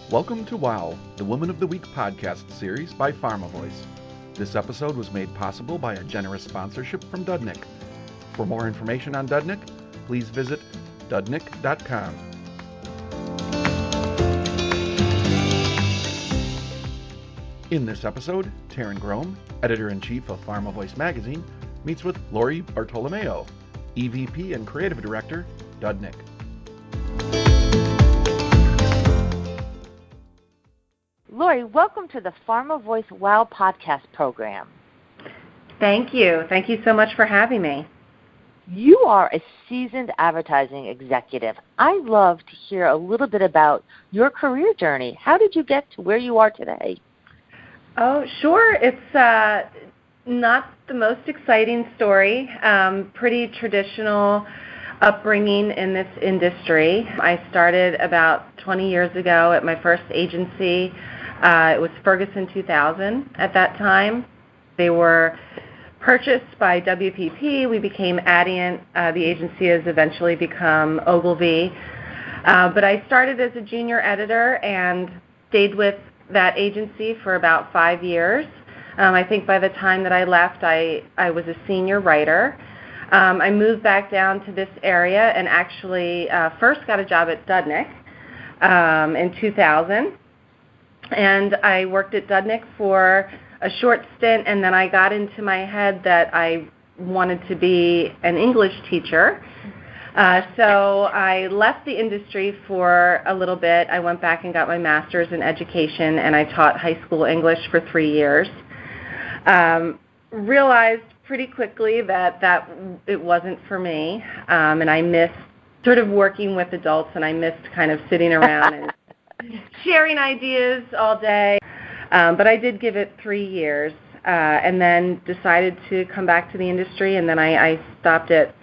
Welcome to WOW, the Woman of the Week podcast series by PharmaVOICE. This episode was made possible by a generous sponsorship from Dudnick. For more information on Dudnick, please visit dudnick.com. In this episode, Taryn Grome, editor-in-chief of PharmaVOICE magazine, meets with Laurie Bartolomeo, EVP and Creative Director, Dudnick. Laurie, welcome to the PharmaVOICE WOW podcast program. Thank you. Thank you so much for having me. You are a seasoned advertising executive. I'd love to hear a little bit about your career journey. How did you get to where you are today? Oh, sure. It's not the most exciting story. Pretty traditional upbringing in this industry. I started about 20 years ago at my first agency. It was Ferguson 2000 at that time. They were purchased by WPP. We became Adient. The agency has eventually become Ogilvy. But I started as a junior editor and stayed with that agency for about 5 years. I think by the time that I left, I was a senior writer. I moved back down to this area and actually first got a job at Dudnick in 2000. And I worked at Dudnick for a short stint, and then I got into my head that I wanted to be an English teacher. So I left the industry for a little bit. I went back and got my master's in education, and I taught high school English for 3 years. Realized pretty quickly that it wasn't for me, and I missed sort of working with adults, and I missed kind of sitting around and sharing ideas all day. But I did give it 3 years, and then decided to come back to the industry, and then I stopped at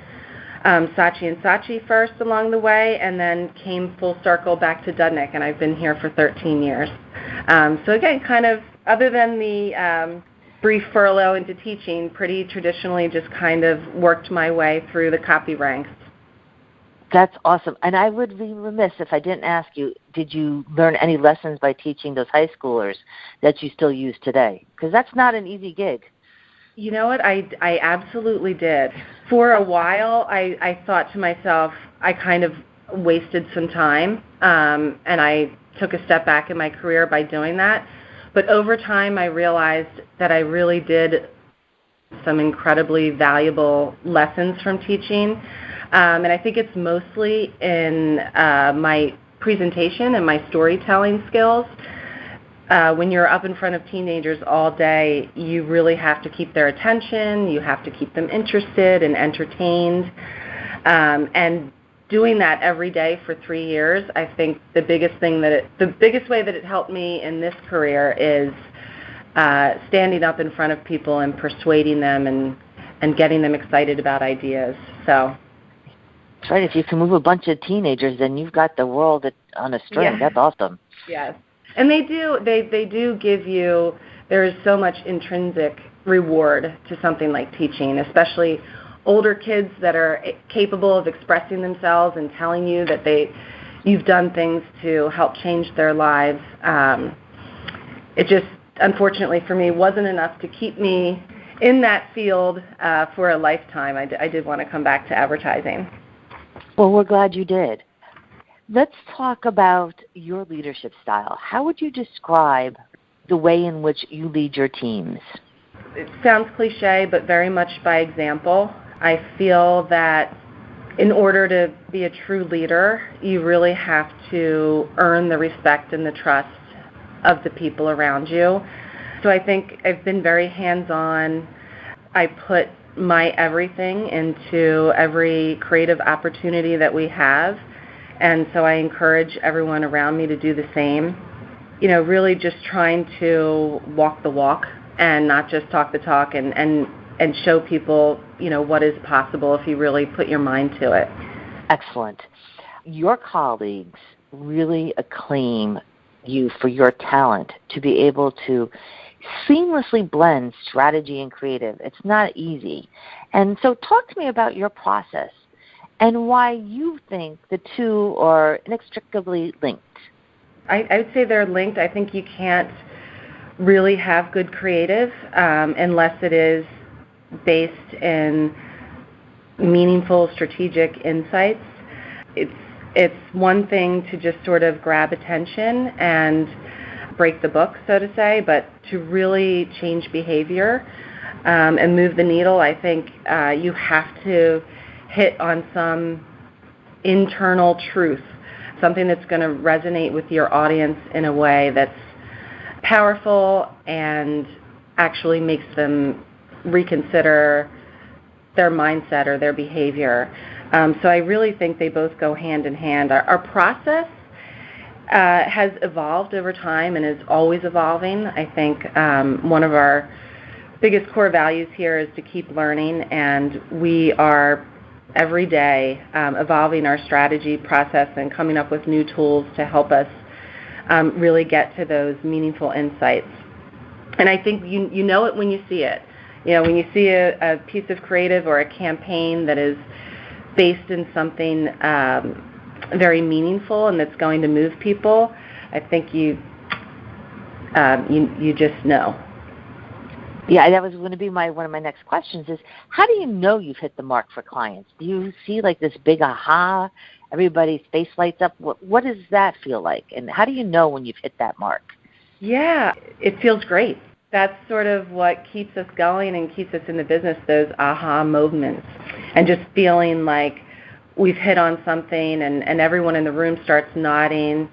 Saatchi & Saatchi first along the way, and then came full circle back to Dudnick, and I've been here for 13 years. So again, kind of other than the brief furlough into teaching, pretty traditionally just kind of worked my way through the copy ranks. That's awesome. And I would be remiss if I didn't ask you, did you learn any lessons by teaching those high schoolers that you still use today? Because that's not an easy gig. You know what? I absolutely did. For a while, I thought to myself, I kind of wasted some time, and I took a step back in my career by doing that. But over time, I realized that I really did some incredibly valuable lessons from teaching. And I think it's mostly in my presentation and my storytelling skills. When you're up in front of teenagers all day, you really have to keep their attention. You have to keep them interested and entertained. And doing that every day for 3 years, I think the biggest way that it helped me in this career is standing up in front of people and persuading them and getting them excited about ideas. So. That's right. If you can move a bunch of teenagers, then you've got the world on a string. Yeah. That's awesome. Yes. And they do give you, there is so much intrinsic reward to something like teaching, especially older kids that are capable of expressing themselves and telling you that you've done things to help change their lives. It just, unfortunately for me, wasn't enough to keep me in that field for a lifetime. I did want to come back to advertising. Well, we're glad you did. Let's talk about your leadership style. How would you describe the way in which you lead your teams? It sounds cliche, but very much by example. I feel that in order to be a true leader, you really have to earn the respect and the trust of the people around you. So I think I've been very hands-on. I put my everything into every creative opportunity that we have, and so I encourage everyone around me to do the same. You know, really just trying to walk the walk and not just talk the talk, and show people, you know, what is possible if you really put your mind to it. Excellent. Your colleagues really acclaim you for your talent to be able to seamlessly blend strategy and creative. It's not easy. And so talk to me about your process and why you think the two are inextricably linked. I would say they're linked. I think you can't really have good creative unless it is based in meaningful strategic insights. It's one thing to just sort of grab attention and break the book, so to say, but to really change behavior and move the needle, I think you have to hit on some internal truth, something that's going to resonate with your audience in a way that's powerful and actually makes them reconsider their mindset or their behavior. So I really think they both go hand in hand. Our process has evolved over time and is always evolving. I think one of our biggest core values here is to keep learning, and we are every day evolving our strategy process and coming up with new tools to help us really get to those meaningful insights. And I think you know it when you see it. You know, when you see a piece of creative or a campaign that is based in something very meaningful and that's going to move people, I think you just know. Yeah, that was going to be one of my next questions is, how do you know you've hit the mark for clients? Do you see like this big aha, everybody's face lights up? What does that feel like? And how do you know when you've hit that mark? Yeah, it feels great. That's sort of what keeps us going and keeps us in the business, those aha moments. And just feeling like we've hit on something and everyone in the room starts nodding,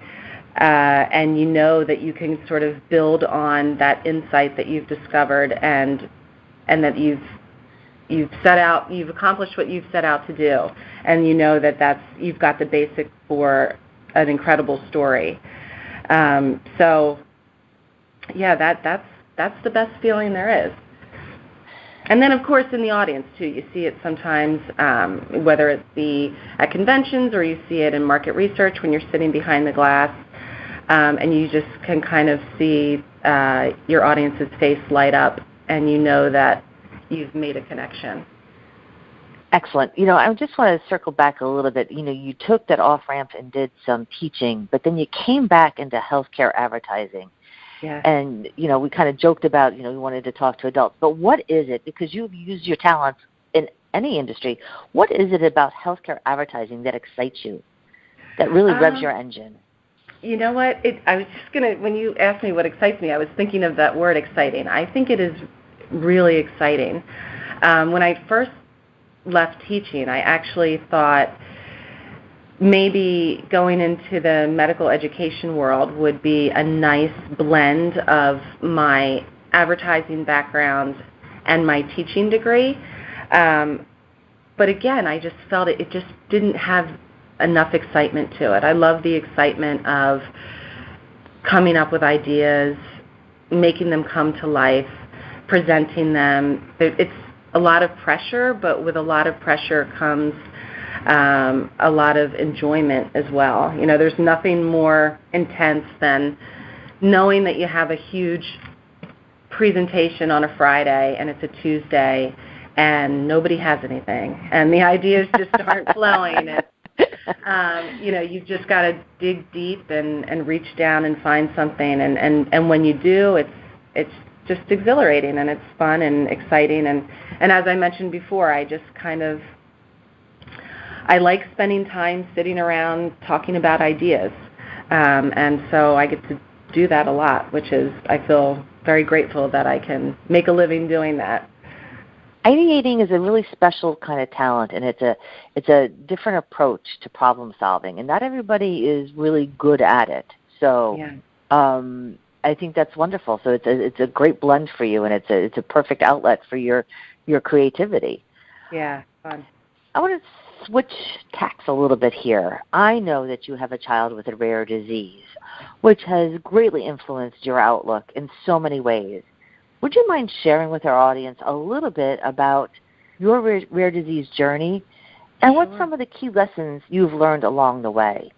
and you know that you can sort of build on that insight that you've discovered and that you've accomplished what you've set out to do, and you know that you've got the basic for an incredible story. So yeah, that's the best feeling there is. And then, of course, in the audience, too. You see it sometimes, whether it be at conventions or you see it in market research when you're sitting behind the glass, and you just can kind of see your audience's face light up, and you know that you've made a connection. Excellent. You know, I just want to circle back a little bit. You know, you took that off-ramp and did some teaching, but then you came back into healthcare advertising. Yeah. And, you know, we kind of joked about, you know, we wanted to talk to adults. But what is it, because you've used your talents in any industry, what is it about healthcare advertising that excites you, that really revs your engine? You know what? I was just going to, when you asked me what excites me, I was thinking of that word exciting. I think it is really exciting. When I first left teaching, I actually thought maybe going into the medical education world would be a nice blend of my advertising background and my teaching degree. But again, I just felt it just didn't have enough excitement to it. I love the excitement of coming up with ideas, making them come to life, presenting them. It's a lot of pressure, but with a lot of pressure comes a lot of enjoyment as well. You know, there's nothing more intense than knowing that you have a huge presentation on a Friday and it's a Tuesday and nobody has anything and the ideas just aren't flowing. And, you know, you've just got to dig deep and reach down and find something. And when you do, it's just exhilarating and it's fun and exciting. And as I mentioned before, I like spending time sitting around talking about ideas. And so I get to do that a lot, which is, I feel very grateful that I can make a living doing that. Ideating is a really special kind of talent, and it's a different approach to problem solving, and not everybody is really good at it. So yeah. I think that's wonderful. So it's a great blend for you, and it's a perfect outlet for your creativity. Yeah, fun. I want to switch tacks a little bit here. I know that you have a child with a rare disease, which has greatly influenced your outlook in so many ways. Would you mind sharing with our audience a little bit about your rare disease journey and what some of the key lessons you've learned along the way?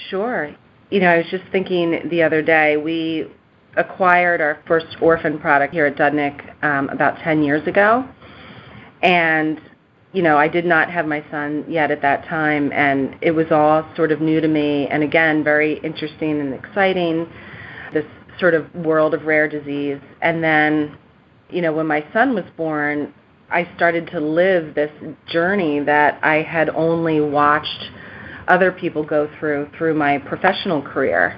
Sure. You know, I was just thinking the other day, we acquired our first orphan product here at Dudnick about 10 years ago. And I did not have my son yet at that time, and it was all sort of new to me, and again, very interesting and exciting, this sort of world of rare disease. And then, when my son was born, I started to live this journey that I had only watched other people go through my professional career.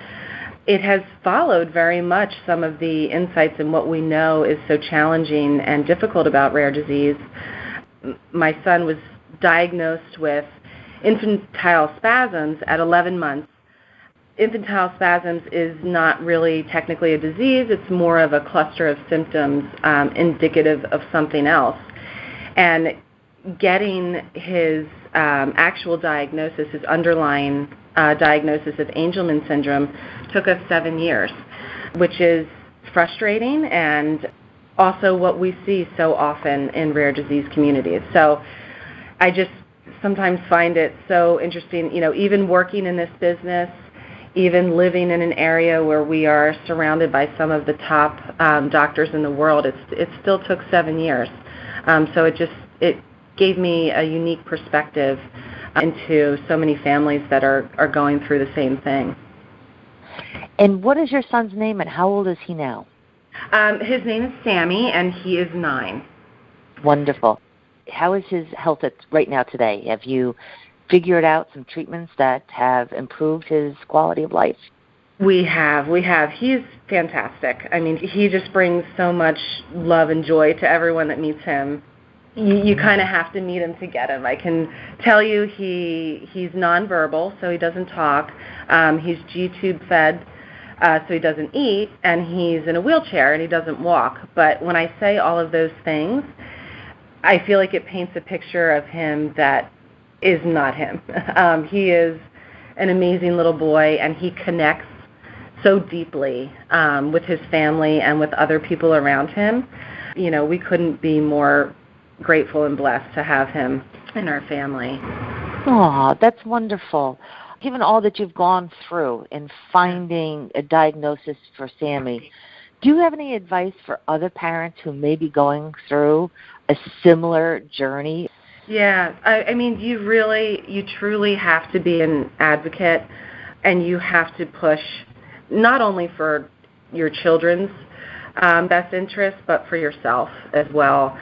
It has followed very much some of the insights in what we know is so challenging and difficult about rare disease. My son was diagnosed with infantile spasms at 11 months. Infantile spasms is not really technically a disease. It's more of a cluster of symptoms indicative of something else. And getting his actual diagnosis, his underlying diagnosis of Angelman syndrome, took us 7 years, which is frustrating and also what we see so often in rare disease communities. So I just sometimes find it so interesting, even working in this business, even living in an area where we are surrounded by some of the top doctors in the world, it still took 7 years. So it gave me a unique perspective into so many families that are going through the same thing. And what is your son's name, and how old is he now? His name is Sammy, and he is 9. Wonderful. How is his health right now today? Have you figured out some treatments that have improved his quality of life? We have. He's fantastic. I mean, he just brings so much love and joy to everyone that meets him. You kind of have to meet him to get him. I can tell you he's nonverbal, so he doesn't talk. He's G-tube fed, so he doesn't eat, and he's in a wheelchair, and he doesn't walk. But when I say all of those things, I feel like it paints a picture of him that is not him. He is an amazing little boy, and he connects so deeply with his family and with other people around him. We couldn't be more grateful and blessed to have him in our family. Oh, that's wonderful. Given all that you've gone through in finding a diagnosis for Sammy, do you have any advice for other parents who may be going through a similar journey? Yeah, I mean, you truly have to be an advocate, and you have to push not only for your children's best interest, but for yourself as well.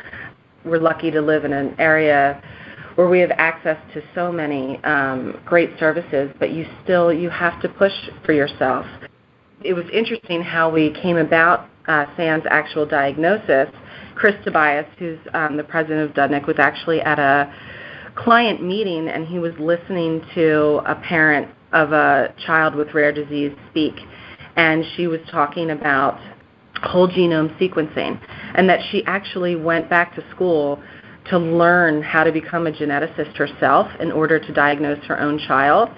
We're lucky to live in an area where we have access to so many great services, but you have to push for yourself. It was interesting how we came about Sam's actual diagnosis. Chris Tobias, who's the president of Dudnik, was actually at a client meeting, and he was listening to a parent of a child with rare disease speak, and she was talking about whole genome sequencing, and that she actually went back to school to learn how to become a geneticist herself in order to diagnose her own child.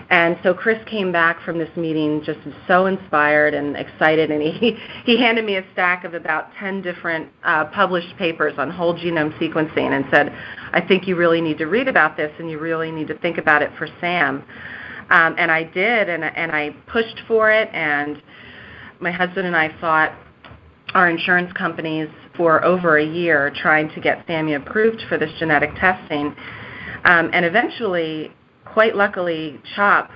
And so Chris came back from this meeting just so inspired and excited, and he handed me a stack of about 10 different published papers on whole genome sequencing and said, I think you really need to read about this, and you really need to think about it for Sam. And I did, and I pushed for it, and my husband and I fought our insurance companies for over a year trying to get Sammy approved for this genetic testing. And eventually, quite luckily, CHOP,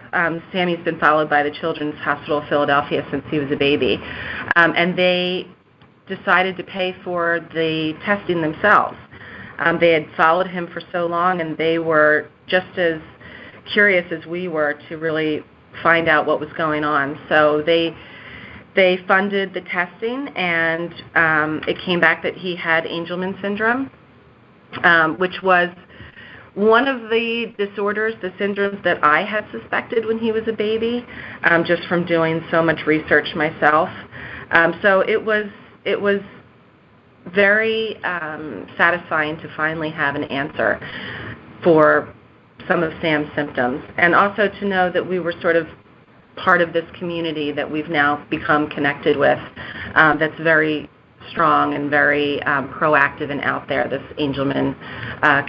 Sammy's been followed by the Children's Hospital of Philadelphia since he was a baby, and they decided to pay for the testing themselves. They had followed him for so long, and they were just as curious as we were to really find out what was going on. So they funded the testing, and it came back that he had Angelman syndrome, which was one of the disorders, the syndromes that I had suspected when he was a baby, just from doing so much research myself. So it was very satisfying to finally have an answer for some of Sam's symptoms, and also to know that we were sort of part of this community that we've now become connected with, that's very strong and very proactive and out there, this Angelman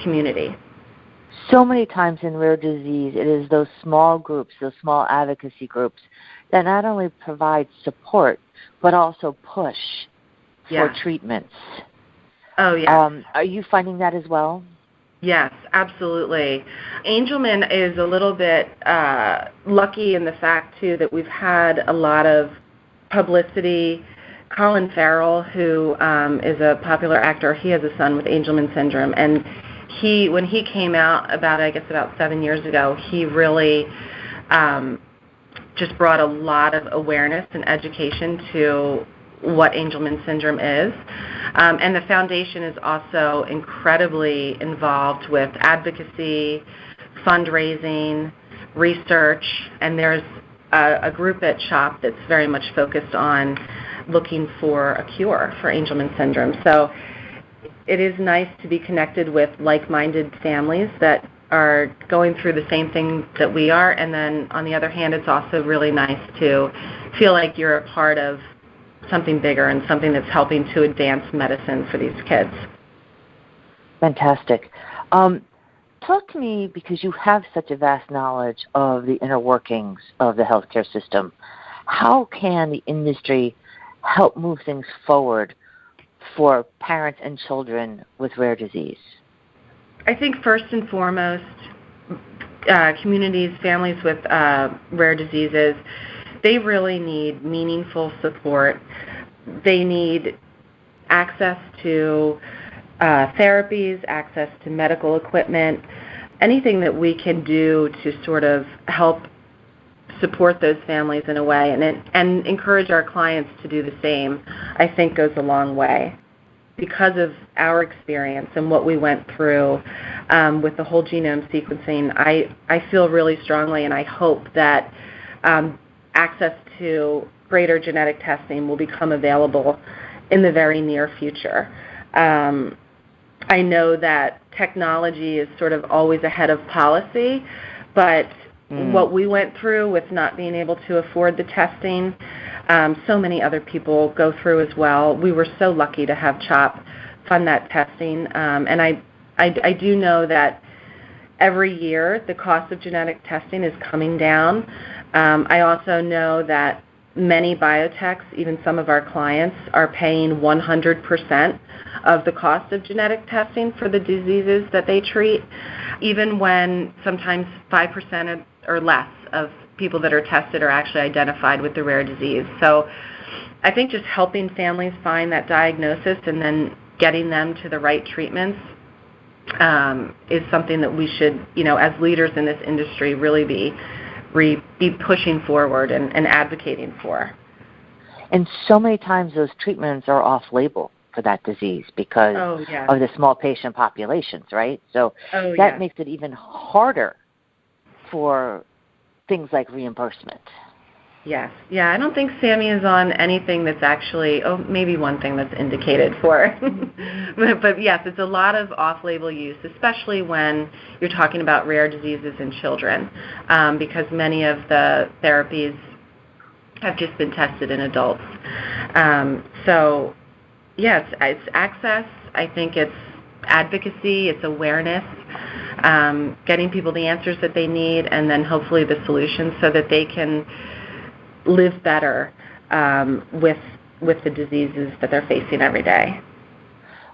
community. So many times in rare disease, it is those small groups, those small advocacy groups, that not only provide support, but also push for treatments. Oh, yeah. Are you finding that as well? Yes, absolutely. Angelman is a little bit lucky in the fact, too, that we've had a lot of publicity. Colin Farrell, who is a popular actor, he has a son with Angelman syndrome, and when he came out about 7 years ago, he really just brought a lot of awareness and education to what Angelman syndrome is. And the foundation is also incredibly involved with advocacy, fundraising, research, and there's a group at CHOP that's very much focused on looking for a cure for Angelman syndrome. So it is nice to be connected with like-minded families that are going through the same thing that we are, and then on the other hand, it's also really nice to feel like you're a part of something bigger and something that's helping to advance medicine for these kids. Fantastic. Talk to me, because you have such a vast knowledge of the inner workings of the healthcare system. How can the industry help move things forward for parents and children with rare disease? I think first and foremost, communities, families with rare diseases, they really need meaningful support. They need access to therapies, access to medical equipment, anything that we can do to sort of help support those families in a way and encourage our clients to do the same, I think goes a long way. Because of our experience and what we went through with the whole genome sequencing, I feel really strongly, and I hope that access to greater genetic testing will become available in the very near future. I know that technology is sort of always ahead of policy, but what we went through with not being able to afford the testing, so many other people go through as well. We were so lucky to have CHOP fund that testing, and I do know that every year the cost of genetic testing is coming down. I also know that many biotechs, even some of our clients, are paying 100% of the cost of genetic testing for the diseases that they treat, even when sometimes 5% or less of people that are tested are actually identified with the rare disease. So I think just helping families find that diagnosis and then getting them to the right treatments is something that we should, as leaders in this industry, really be pushing forward and advocating for. And so many times those treatments are off-label for that disease because of the small patient populations, right? So that makes it even harder for things like reimbursement. Yes. Yeah, I don't think Sammy is on anything that's actually, maybe one thing that's indicated for. But yes, it's a lot of off-label use, especially when you're talking about rare diseases in children, because many of the therapies have just been tested in adults. So yes, it's access. I think it's advocacy, it's awareness, getting people the answers that they need, and then hopefully the solutions so that they can live better with the diseases that they're facing every day.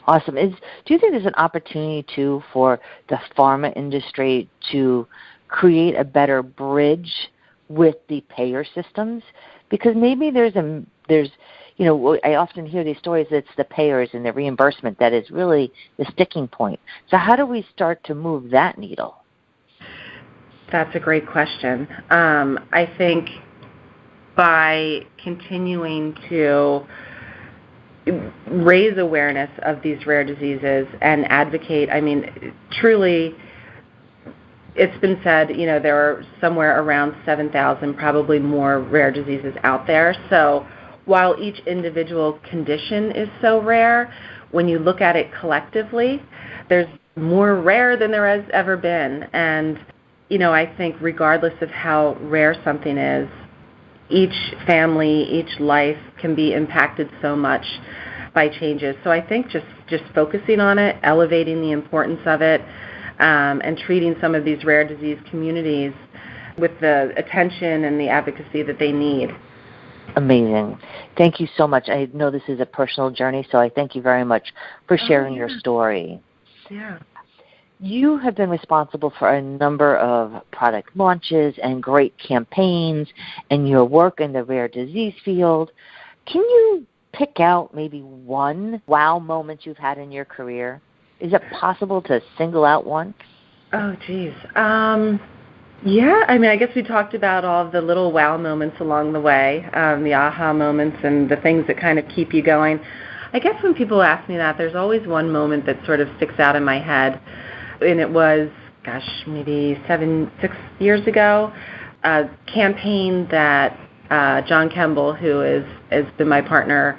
Awesome. Do you think there's an opportunity, too, for the pharma industry to create a better bridge with the payer systems? Because maybe I often hear these stories that it's the payers and the reimbursement that is really the sticking point. So how do we start to move that needle? That's a great question. I think by continuing to raise awareness of these rare diseases and advocate, truly, it's been said, there are somewhere around 7,000, probably more rare diseases out there. So while each individual condition is so rare, when you look at it collectively, there's more rare than there has ever been. And, I think regardless of how rare something is, each family, each life can be impacted so much by changes. So I think just focusing on it, elevating the importance of it, and treating some of these rare disease communities with the attention and the advocacy that they need. Amazing. Thank you so much. I know this is a personal journey, so I thank you very much for sharing your story. Yeah. You have been responsible for a number of product launches and great campaigns and your work in the rare disease field. Can you pick out maybe one wow moment you've had in your career? Is it possible to single out one? Oh, geez. Yeah, I mean, I guess we talked about all of the little wow moments along the way, the aha moments and the things that kind of keep you going. I guess when people ask me that, there's always one moment that sort of sticks out in my head. And it was, maybe 6 years ago, a campaign that John Kemble, who has been my partner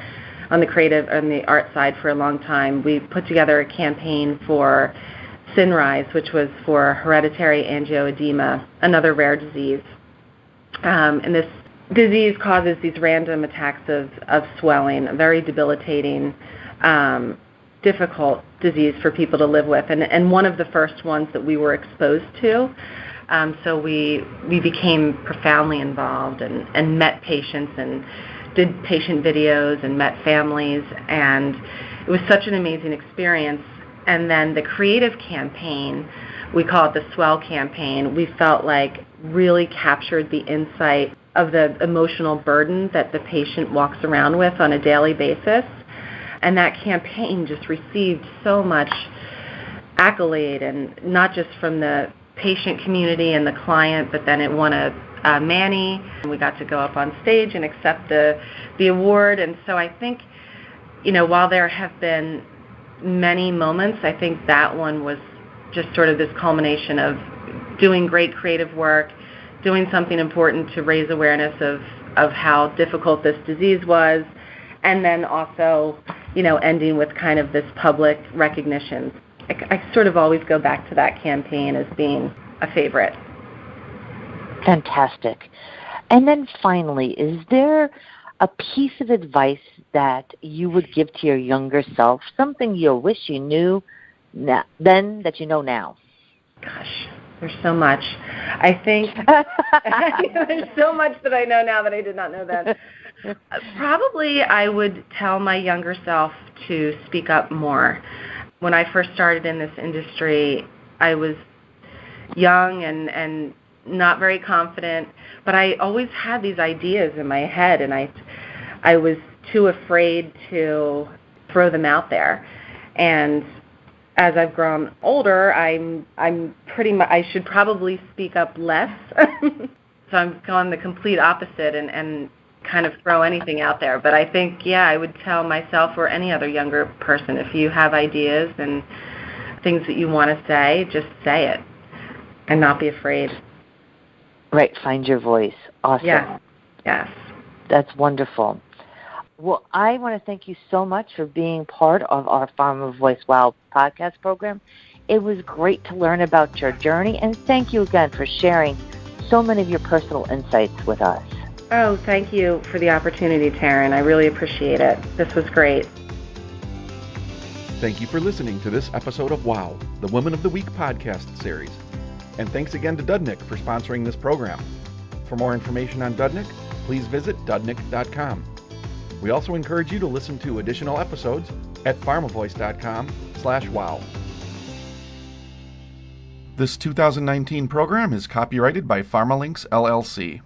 on the creative and the art side for a long time, we put together a campaign for Cinrise, which was for hereditary angioedema, another rare disease. And this disease causes these random attacks of swelling, a very debilitating, difficult disease for people to live with, and one of the first ones that we were exposed to. So we became profoundly involved and met patients and did patient videos and met families, and it was such an amazing experience. And then the creative campaign, we call it the Swell campaign, we felt like really captured the insight of the emotional burden that the patient walks around with on a daily basis. And that campaign just received so much accolade, and not just from the patient community and the client, but then it won a Manny, and we got to go up on stage and accept the award. And so I think, while there have been many moments, I think that one was just sort of this culmination of doing great creative work, doing something important to raise awareness of how difficult this disease was, and then also, ending with kind of this public recognition. I sort of always go back to that campaign as being a favorite. Fantastic. And then finally, is there a piece of advice that you would give to your younger self, something you wish you knew then that you know now? Gosh, there's so much. I think there's so much that I know now that I did not know then. Probably I would tell my younger self to speak up more. When I first started in this industry, I was young and not very confident, but I always had these ideas in my head, and I was too afraid to throw them out there. And as I've grown older, I'm pretty much, I should probably speak up less. So I'm gone the complete opposite and kind of throw anything out there. But I think, I would tell myself or any other younger person, if you have ideas and things that you want to say, just say it and not be afraid. Right, find your voice. Awesome. Yes. That's wonderful. Well, I want to thank you so much for being part of our PharmaVOICE Wow podcast program. It was great to learn about your journey, and thank you again for sharing so many of your personal insights with us. Oh, thank you for the opportunity, Taryn. I really appreciate it. This was great. Thank you for listening to this episode of WOW, the Woman of the Week podcast series. And thanks again to Dudnik for sponsoring this program. For more information on Dudnik, please visit dudnik.com. We also encourage you to listen to additional episodes at pharmavoice.com/wow. This 2019 program is copyrighted by PharmaLinks LLC.